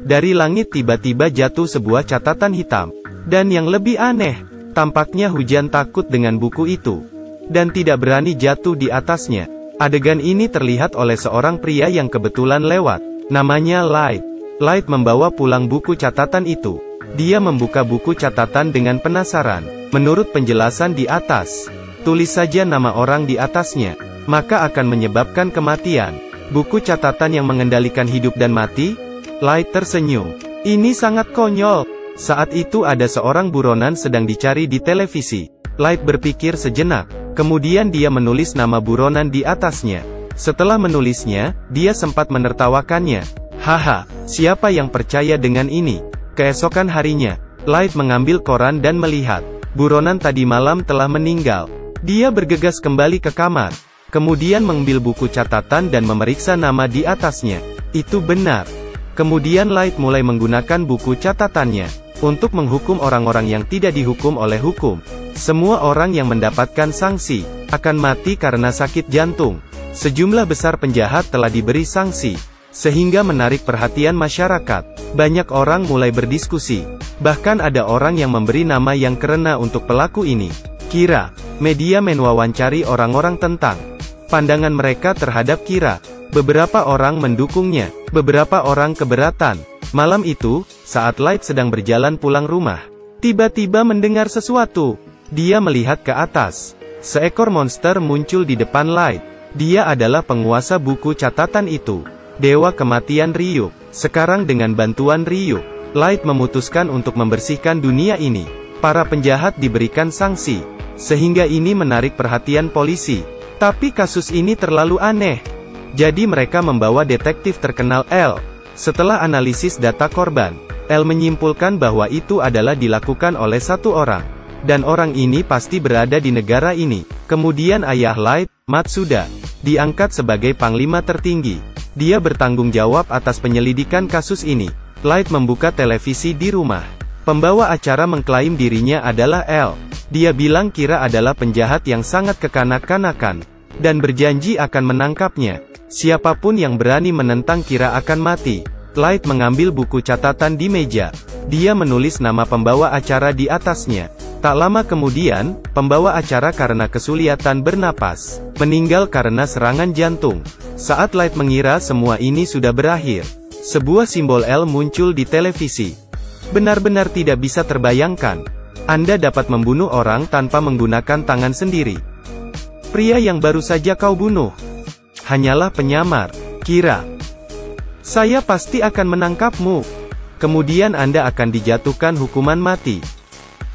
Dari langit tiba-tiba jatuh sebuah catatan hitam. Dan yang lebih aneh, tampaknya hujan takut dengan buku itu. Dan tidak berani jatuh di atasnya. Adegan ini terlihat oleh seorang pria yang kebetulan lewat. Namanya Light. Light membawa pulang buku catatan itu. Dia membuka buku catatan dengan penasaran. Menurut penjelasan di atas, tulis saja nama orang di atasnya, maka akan menyebabkan kematian. Buku catatan yang mengendalikan hidup dan mati? Light tersenyum. Ini sangat konyol. Saat itu ada seorang buronan sedang dicari di televisi. Light berpikir sejenak. Kemudian dia menulis nama buronan di atasnya. Setelah menulisnya, dia sempat menertawakannya. Haha, siapa yang percaya dengan ini? Keesokan harinya, Light mengambil koran dan melihat. Buronan tadi malam telah meninggal. Dia bergegas kembali ke kamar. Kemudian mengambil buku catatan dan memeriksa nama di atasnya. Itu benar. Kemudian Light mulai menggunakan buku catatannya untuk menghukum orang-orang yang tidak dihukum oleh hukum. Semua orang yang mendapatkan sanksi akan mati karena sakit jantung. Sejumlah besar penjahat telah diberi sanksi, sehingga menarik perhatian masyarakat. Banyak orang mulai berdiskusi. Bahkan ada orang yang memberi nama yang keren untuk pelaku ini. Kira. Media mewawancari orang-orang tentang pandangan mereka terhadap Kira. Beberapa orang mendukungnya, beberapa orang keberatan. Malam itu, saat Light sedang berjalan pulang rumah, tiba-tiba mendengar sesuatu. Dia melihat ke atas. Seekor monster muncul di depan Light. Dia adalah penguasa buku catatan itu. Dewa kematian Ryuk. Sekarang dengan bantuan Ryuk, Light memutuskan untuk membersihkan dunia ini. Para penjahat diberikan sanksi, sehingga ini menarik perhatian polisi. Tapi kasus ini terlalu aneh. Jadi mereka membawa detektif terkenal L. Setelah analisis data korban, L menyimpulkan bahwa itu adalah dilakukan oleh satu orang. Dan orang ini pasti berada di negara ini. Kemudian ayah Light, Matsuda, diangkat sebagai panglima tertinggi. Dia bertanggung jawab atas penyelidikan kasus ini. Light membuka televisi di rumah. Pembawa acara mengklaim dirinya adalah L. Dia bilang Kira adalah penjahat yang sangat kekanak-kanakan, dan berjanji akan menangkapnya. Siapapun yang berani menentang Kira akan mati. Light mengambil buku catatan di meja. Dia menulis nama pembawa acara di atasnya. Tak lama kemudian, pembawa acara karena kesulitan bernapas, meninggal karena serangan jantung. Saat Light mengira semua ini sudah berakhir, sebuah simbol L muncul di televisi. Benar-benar tidak bisa terbayangkan. Anda dapat membunuh orang tanpa menggunakan tangan sendiri. Pria yang baru saja kau bunuh hanyalah penyamar. Kira. Saya pasti akan menangkapmu. Kemudian Anda akan dijatuhkan hukuman mati.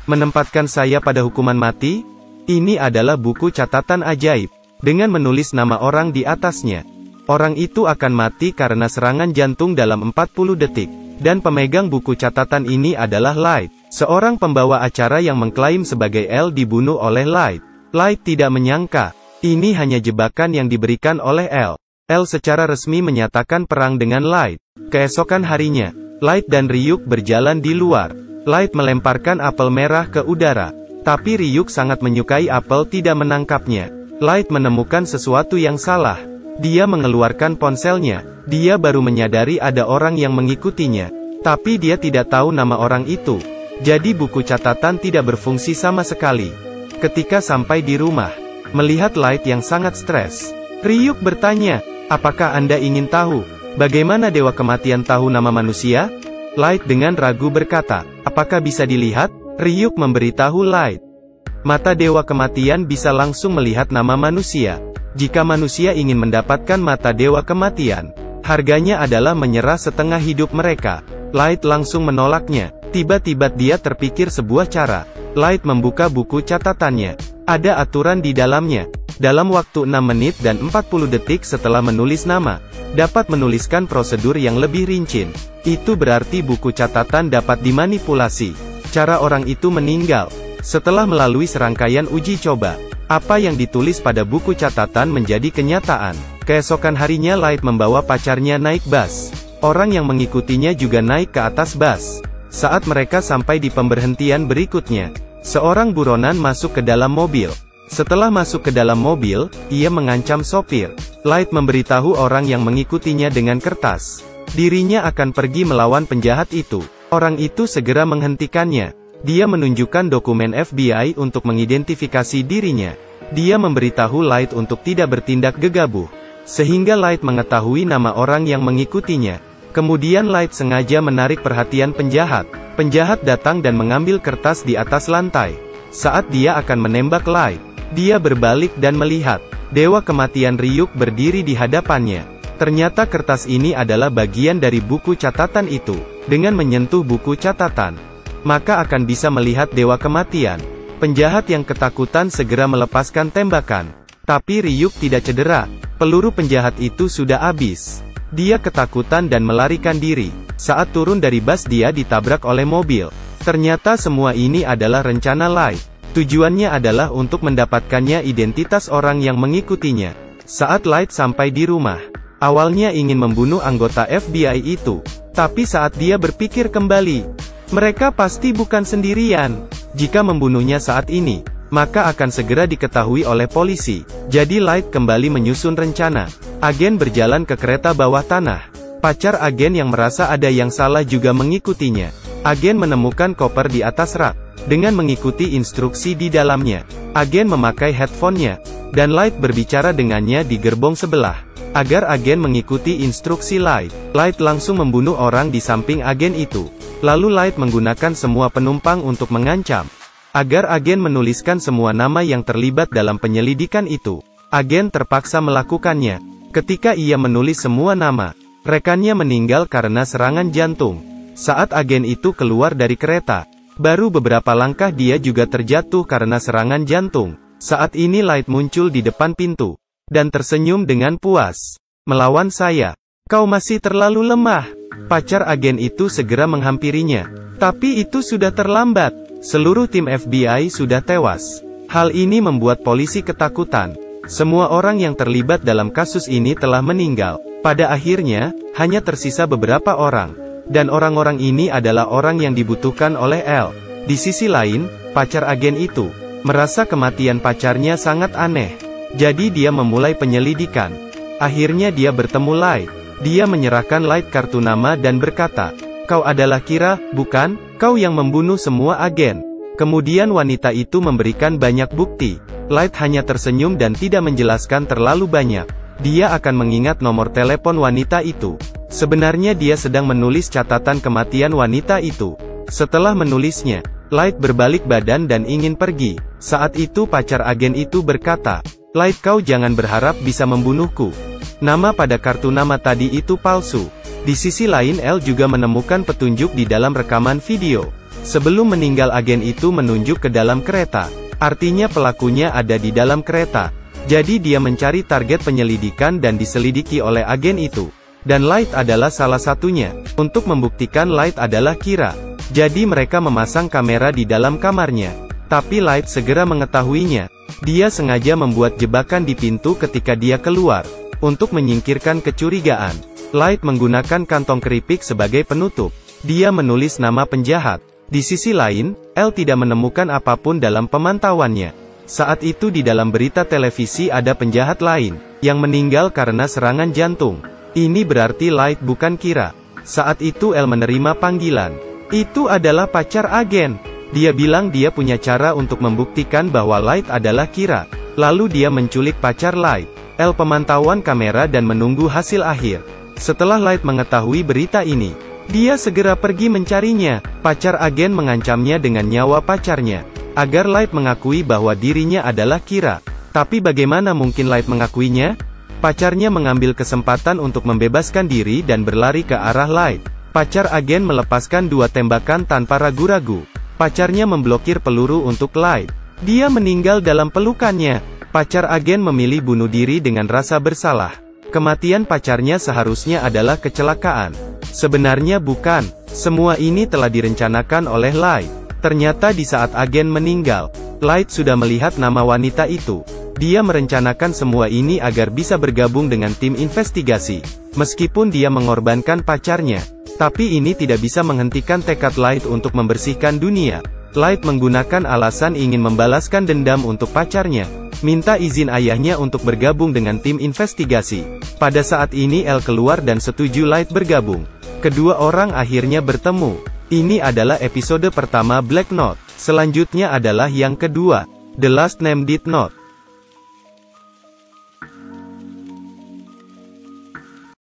Menempatkan saya pada hukuman mati? Ini adalah buku catatan ajaib. Dengan menulis nama orang di atasnya, orang itu akan mati karena serangan jantung dalam 40 detik. Dan pemegang buku catatan ini adalah Light, seorang pembawa acara yang mengklaim sebagai L dibunuh oleh Light. Light tidak menyangka, ini hanya jebakan yang diberikan oleh L. L secara resmi menyatakan perang dengan Light. Keesokan harinya, Light dan Ryuk berjalan di luar. Light melemparkan apel merah ke udara. Tapi Ryuk sangat menyukai apel tidak menangkapnya. Light menemukan sesuatu yang salah. Dia mengeluarkan ponselnya. Dia baru menyadari ada orang yang mengikutinya. Tapi dia tidak tahu nama orang itu. Jadi buku catatan tidak berfungsi sama sekali. Ketika sampai di rumah, melihat Light yang sangat stres, Ryuk bertanya, apakah Anda ingin tahu bagaimana Dewa Kematian tahu nama manusia? Light dengan ragu berkata, apakah bisa dilihat? Ryuk memberitahu Light. Mata Dewa Kematian bisa langsung melihat nama manusia. Jika manusia ingin mendapatkan mata Dewa Kematian, harganya adalah menyerah setengah hidup mereka. Light langsung menolaknya. Tiba-tiba dia terpikir sebuah cara. Light membuka buku catatannya. Ada aturan di dalamnya. Dalam waktu 6 menit dan 40 detik setelah menulis nama, dapat menuliskan prosedur yang lebih rinci. Itu berarti buku catatan dapat dimanipulasi. Cara orang itu meninggal. Setelah melalui serangkaian uji coba, apa yang ditulis pada buku catatan menjadi kenyataan. Keesokan harinya Light membawa pacarnya naik bus. Orang yang mengikutinya juga naik ke atas bus. Saat mereka sampai di pemberhentian berikutnya, seorang buronan masuk ke dalam mobil. Setelah masuk ke dalam mobil, ia mengancam sopir. Light memberitahu orang yang mengikutinya dengan kertas. dirinya akan pergi melawan penjahat itu. Orang itu segera menghentikannya. Dia menunjukkan dokumen FBI untuk mengidentifikasi dirinya. Dia memberitahu Light untuk tidak bertindak gegabah, sehingga Light mengetahui nama orang yang mengikutinya. Kemudian Light sengaja menarik perhatian penjahat. Penjahat datang dan mengambil kertas di atas lantai. Saat dia akan menembak Light, dia berbalik dan melihat Dewa Kematian Ryuk berdiri di hadapannya. Ternyata kertas ini adalah bagian dari buku catatan itu. Dengan menyentuh buku catatan, maka akan bisa melihat Dewa Kematian. Penjahat yang ketakutan segera melepaskan tembakan. Tapi Ryuk tidak cedera. Peluru penjahat itu sudah habis. Dia ketakutan dan melarikan diri. Saat turun dari bus dia ditabrak oleh mobil. Ternyata semua ini adalah rencana Light. Tujuannya adalah untuk mendapatkannya identitas orang yang mengikutinya. Saat Light sampai di rumah, awalnya ingin membunuh anggota FBI itu. Tapi saat dia berpikir kembali, mereka pasti bukan sendirian. Jika membunuhnya saat ini, maka akan segera diketahui oleh polisi. Jadi Light kembali menyusun rencana. Agen berjalan ke kereta bawah tanah. Pacar agen yang merasa ada yang salah juga mengikutinya. Agen menemukan koper di atas rak. Dengan mengikuti instruksi di dalamnya, agen memakai headphone-nya, dan Light berbicara dengannya di gerbong sebelah. Agar agen mengikuti instruksi Light, Light langsung membunuh orang di samping agen itu. Lalu Light menggunakan semua penumpang untuk mengancam. Agar agen menuliskan semua nama yang terlibat dalam penyelidikan itu. Agen terpaksa melakukannya. Ketika ia menulis semua nama, rekannya meninggal karena serangan jantung. Saat agen itu keluar dari kereta, baru beberapa langkah dia juga terjatuh karena serangan jantung. Saat ini Light muncul di depan pintu, dan tersenyum dengan puas. "Melawan saya? Kau masih terlalu lemah." Pacar agen itu segera menghampirinya. Tapi itu sudah terlambat. Seluruh tim FBI sudah tewas. Hal ini membuat polisi ketakutan. Semua orang yang terlibat dalam kasus ini telah meninggal. Pada akhirnya, hanya tersisa beberapa orang. Dan orang-orang ini adalah orang yang dibutuhkan oleh L. Di sisi lain, pacar agen itu merasa kematian pacarnya sangat aneh. Jadi dia memulai penyelidikan. Akhirnya dia bertemu Light. Dia menyerahkan Light kartu nama dan berkata, "Kau adalah Kira, bukan? Kau yang membunuh semua agen." Kemudian wanita itu memberikan banyak bukti. Light hanya tersenyum dan tidak menjelaskan terlalu banyak. Dia akan mengingat nomor telepon wanita itu. Sebenarnya dia sedang menulis catatan kematian wanita itu. Setelah menulisnya, Light berbalik badan dan ingin pergi. Saat itu pacar agen itu berkata, "Light, kau jangan berharap bisa membunuhku. Nama pada kartu nama tadi itu palsu." Di sisi lain L juga menemukan petunjuk di dalam rekaman video. Sebelum meninggal agen itu menunjuk ke dalam kereta. Artinya pelakunya ada di dalam kereta. Jadi dia mencari target penyelidikan dan diselidiki oleh agen itu. Dan Light adalah salah satunya. Untuk membuktikan Light adalah Kira. Jadi mereka memasang kamera di dalam kamarnya. Tapi Light segera mengetahuinya. Dia sengaja membuat jebakan di pintu ketika dia keluar. Untuk menyingkirkan kecurigaan, Light menggunakan kantong keripik sebagai penutup. Dia menulis nama penjahat. Di sisi lain, L tidak menemukan apapun dalam pemantauannya. Saat itu di dalam berita televisi ada penjahat lain, yang meninggal karena serangan jantung. Ini berarti Light bukan Kira. Saat itu L menerima panggilan. Itu adalah pacar agen. Dia bilang dia punya cara untuk membuktikan bahwa Light adalah Kira. Lalu dia menculik pacar Light. L pemantauan kamera dan menunggu hasil akhir. Setelah Light mengetahui berita ini, dia segera pergi mencarinya. Pacar agen mengancamnya dengan nyawa pacarnya, agar Light mengakui bahwa dirinya adalah Kira. Tapi bagaimana mungkin Light mengakuinya? Pacarnya mengambil kesempatan untuk membebaskan diri dan berlari ke arah Light. Pacar agen melepaskan 2 tembakan tanpa ragu-ragu. Pacarnya memblokir peluru untuk Light. Dia meninggal dalam pelukannya. Pacar agen memilih bunuh diri dengan rasa bersalah. Kematian pacarnya seharusnya adalah kecelakaan. Sebenarnya bukan. Semua ini telah direncanakan oleh Light. Ternyata di saat agen meninggal, Light sudah melihat nama wanita itu. Dia merencanakan semua ini agar bisa bergabung dengan tim investigasi. Meskipun dia mengorbankan pacarnya, tapi ini tidak bisa menghentikan tekad Light untuk membersihkan dunia. Light menggunakan alasan ingin membalaskan dendam untuk pacarnya. Minta izin ayahnya untuk bergabung dengan tim investigasi. Pada saat ini L keluar dan setuju Light bergabung. Kedua orang akhirnya bertemu. Ini adalah episode pertama Black Note. Selanjutnya adalah yang kedua, The Last Name Did Not.